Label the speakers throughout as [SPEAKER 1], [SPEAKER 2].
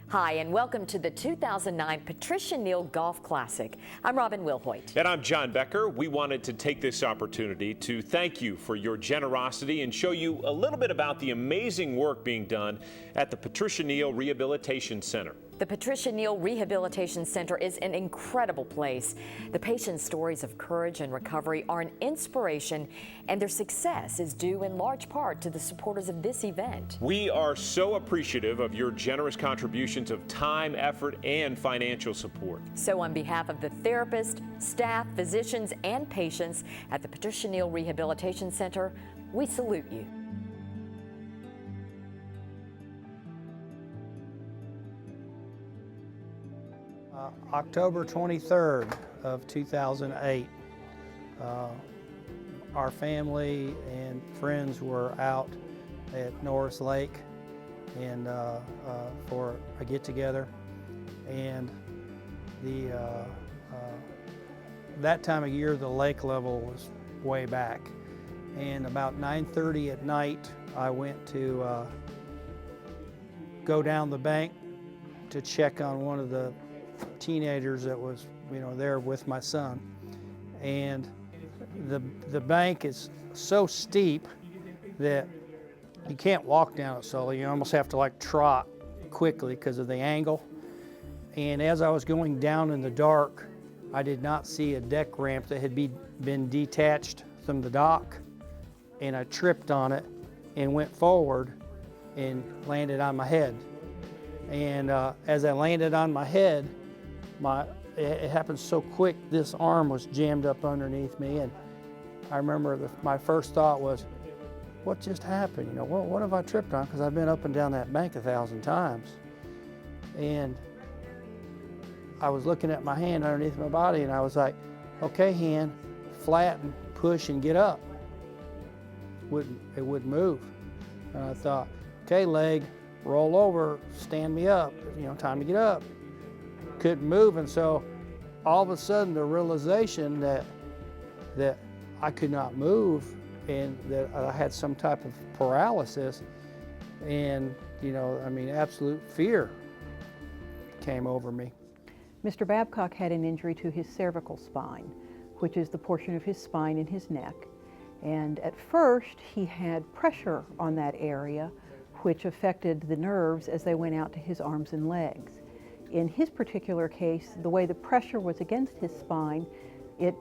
[SPEAKER 1] Hi, and welcome to the 2009 Patricia Neal Golf Classic. I'm Robin Wilhoit.
[SPEAKER 2] And I'm John Becker. We wanted to take this opportunity to thank you for your generosity and show you a little bit about the amazing work being done at the Patricia Neal Rehabilitation Center.
[SPEAKER 1] The Patricia Neal Rehabilitation Center is an incredible place. The patients' stories of courage and recovery are an inspiration, and their success is due in large part to the supporters of this event.
[SPEAKER 2] We are so appreciative of your generous contributions of time, effort, and financial support.
[SPEAKER 1] So on behalf of the therapists, staff, physicians, and patients at the Patricia Neal Rehabilitation Center, we salute you.
[SPEAKER 3] October 23rd of 2008, our family and friends were out at Norris Lake and for a get-together, and that time of year the lake level was way back, and about 9:30 at night I went to go down the bank to check on one of the teenagers that was, there with my son. And the bank is so steep that you can't walk down it slowly. You almost have to like trot quickly because of the angle. And as I was going down in the dark, I did not see a deck ramp that had been detached from the dock, and I tripped on it and went forward and landed on my head. And as I landed on my head, it happened so quick, this arm was jammed up underneath me, and I remember my first thought was, what just happened? What have I tripped on? Because I've been up and down that bank 1,000 times. And I was looking at my hand underneath my body, and I was like, okay, hand, flatten, push, and get up. It wouldn't move. And I thought, okay, leg, roll over, stand me up, time to get up. Couldn't move, and so all of a sudden the realization that I could not move and that I had some type of paralysis, and absolute fear came over me.
[SPEAKER 4] Mr. Babcock had an injury to his cervical spine, which is the portion of his spine in his neck, and at first he had pressure on that area which affected the nerves as they went out to his arms and legs. In his particular case, the way the pressure was against his spine, it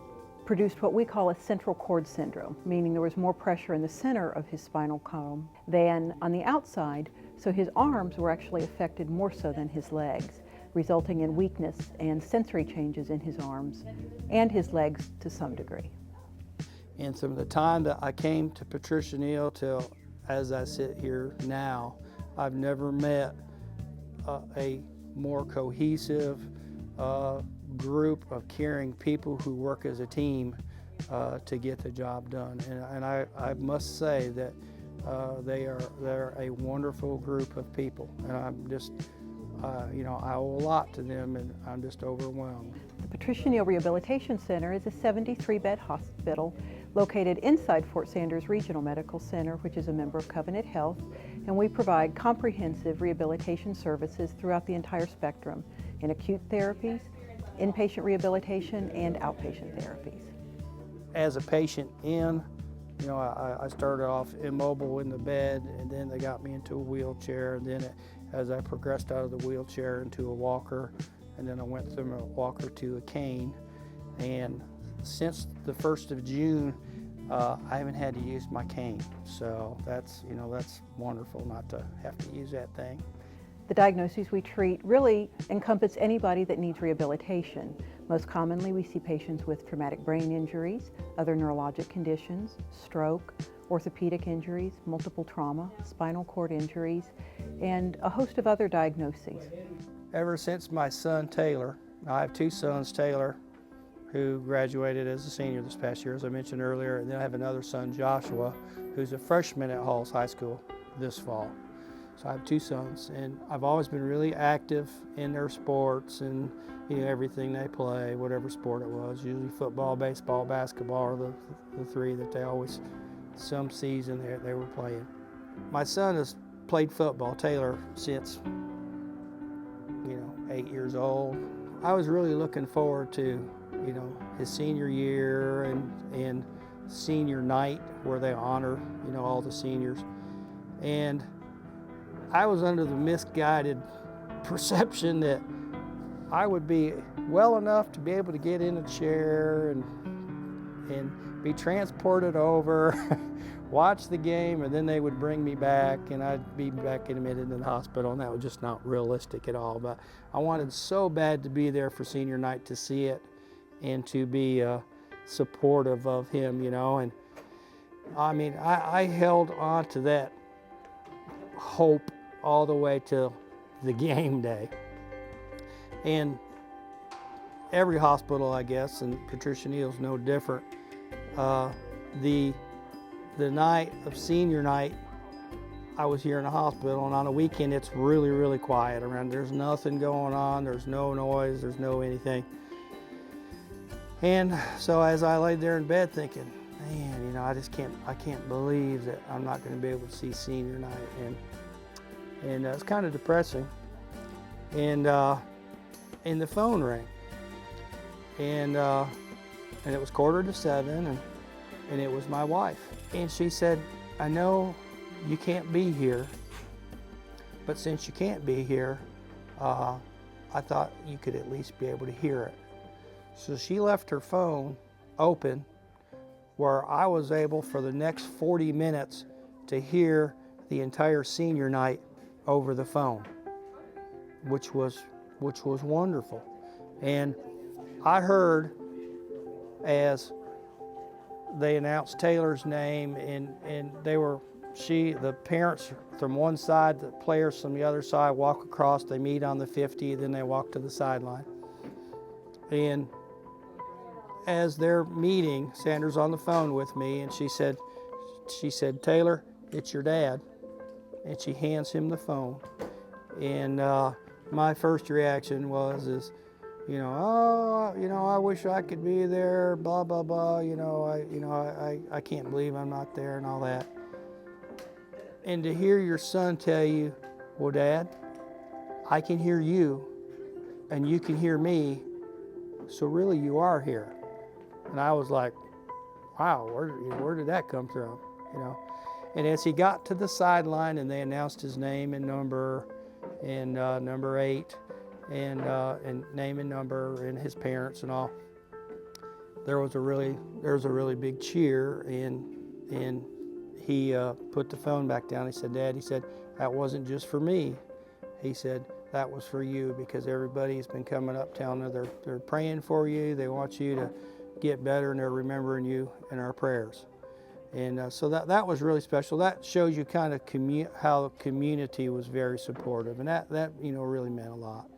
[SPEAKER 4] produced what we call a central cord syndrome, meaning there was more pressure in the center of his spinal column than on the outside, so his arms were actually affected more so than his legs, resulting in weakness and sensory changes in his arms and his legs to some degree.
[SPEAKER 3] And from the time that I came to Patricia Neal till as I sit here now, I've never met a more cohesive group of caring people who work as a team to get the job done. And I must say that they're a wonderful group of people, and I'm just I owe a lot to them, and I'm just overwhelmed.
[SPEAKER 4] The Patricia Neal Rehabilitation Center is a 73-bed hospital located inside Fort Sanders Regional Medical Center, which is a member of Covenant Health, and we provide comprehensive rehabilitation services throughout the entire spectrum in acute therapies, inpatient rehabilitation, and outpatient therapies.
[SPEAKER 3] As a patient I started off immobile in the bed, and then they got me into a wheelchair, and then as I progressed out of the wheelchair into a walker, and then I went from a walker to a cane. And since the 1st of June, I haven't had to use my cane. So that's wonderful not to have to use that thing.
[SPEAKER 4] The diagnoses we treat really encompass anybody that needs rehabilitation. Most commonly, we see patients with traumatic brain injuries, other neurologic conditions, stroke, orthopedic injuries, multiple trauma, spinal cord injuries, and a host of other diagnoses.
[SPEAKER 3] Ever since my son Taylor, I have two sons, Taylor, who graduated as a senior this past year, as I mentioned earlier, and then I have another son, Joshua, who's a freshman at Halls High School this fall. So I have two sons, and I've always been really active in their sports and everything they play, whatever sport it was, usually football, baseball, basketball are the three that they always, some season they were playing. My son has played football, Taylor, since 8 years old. I was really looking forward to, you know, his senior year and senior night where they honor, you know, all the seniors. And I was under the misguided perception that I would be well enough to be able to get in a chair and be transported over, watch the game, and then they would bring me back and I'd be back admitted in the hospital, and that was just not realistic at all. But I wanted so bad to be there for senior night to see it and to be supportive of him, you know. And I mean, I held on to that hope all the way till the game day. And every hospital, I guess, and Patricia Neal's no different, the night of senior night, I was here in the hospital, and on a weekend it's really, really quiet around. There's nothing going on, there's no noise, there's no anything. And so as I laid there in bed thinking, man, you know, I can't believe that I'm not going to be able to see senior night, and it's kind of depressing. And the phone rang, and it was 6:45, and it was my wife. And she said, I know you can't be here, but since you can't be here, I thought you could at least be able to hear it. So she left her phone open where I was able for the next 40 minutes to hear the entire senior night over the phone, which was wonderful. And I heard as they announced Taylor's name, and the parents from one side, the players from the other side walk across, they meet on the 50, then they walk to the sideline. And as they're meeting, Sandra's on the phone with me, and she said, Taylor, it's your dad. And she hands him the phone. And my first reaction is, I wish I could be there, blah, blah, blah, I can't believe I'm not there and all that. And to hear your son tell you, well, Dad, I can hear you and you can hear me, so really you are here. And I was like, wow, where did that come from, And as he got to the sideline and they announced his name and number, and number 8, and name and number and his parents and all, there was a really big cheer, and he put the phone back down. He said, Dad, that wasn't just for me. He said, that was for you, because everybody's been coming up telling me they're praying for you, they want you to get better, and they're remembering you in our prayers. And so that was really special. That shows you kind of how the community was very supportive, and that really meant a lot.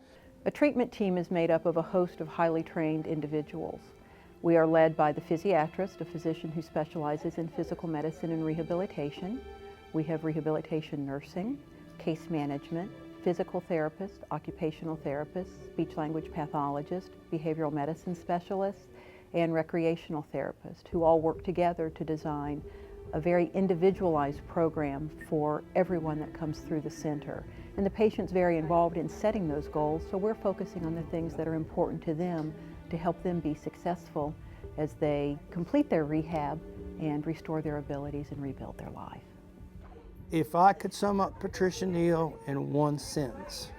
[SPEAKER 4] A treatment team is made up of a host of highly trained individuals. We are led by the physiatrist, a physician who specializes in physical medicine and rehabilitation. We have rehabilitation nursing, case management, physical therapist, occupational therapist, speech-language pathologist, behavioral medicine specialist, and recreational therapist, who all work together to design a very individualized program for everyone that comes through the center. And the patient's very involved in setting those goals, so we're focusing on the things that are important to them to help them be successful as they complete their rehab and restore their abilities and rebuild their life.
[SPEAKER 3] If I could sum up Patricia Neal in one sentence,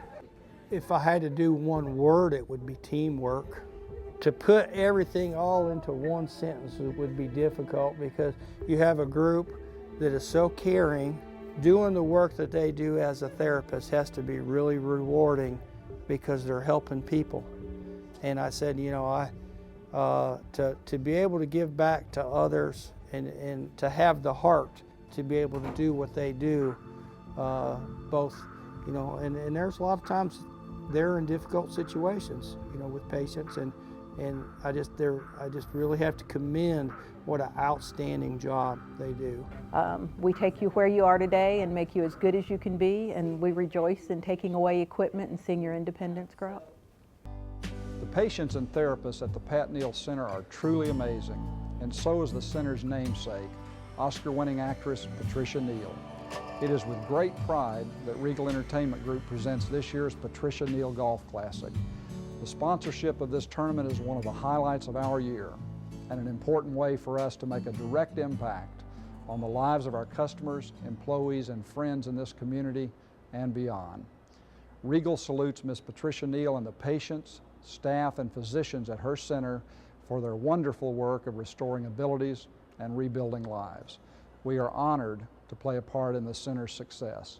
[SPEAKER 3] if I had to do one word, it would be teamwork. To put everything all into one sentence would be difficult, because you have a group that is so caring. Doing the work that they do as a therapist has to be really rewarding, because they're helping people. And I said, to be able to give back to others and to have the heart to be able to do what they do, both, and there's a lot of times they're in difficult situations, with patients, and I just really have to commend what an outstanding job they do.
[SPEAKER 4] We take you where you are today and make you as good as you can be, and we rejoice in taking away equipment and seeing your independence grow up.
[SPEAKER 5] The patients and therapists at the Pat Neal Center are truly amazing, and so is the center's namesake, Oscar-winning actress Patricia Neal. It is with great pride that Regal Entertainment Group presents this year's Patricia Neal Golf Classic. The sponsorship of this tournament is one of the highlights of our year and an important way for us to make a direct impact on the lives of our customers, employees, and friends in this community and beyond. Regal salutes Ms. Patricia Neal and the patients, staff, and physicians at her center for their wonderful work of restoring abilities and rebuilding lives. We are honored to play a part in the center's success.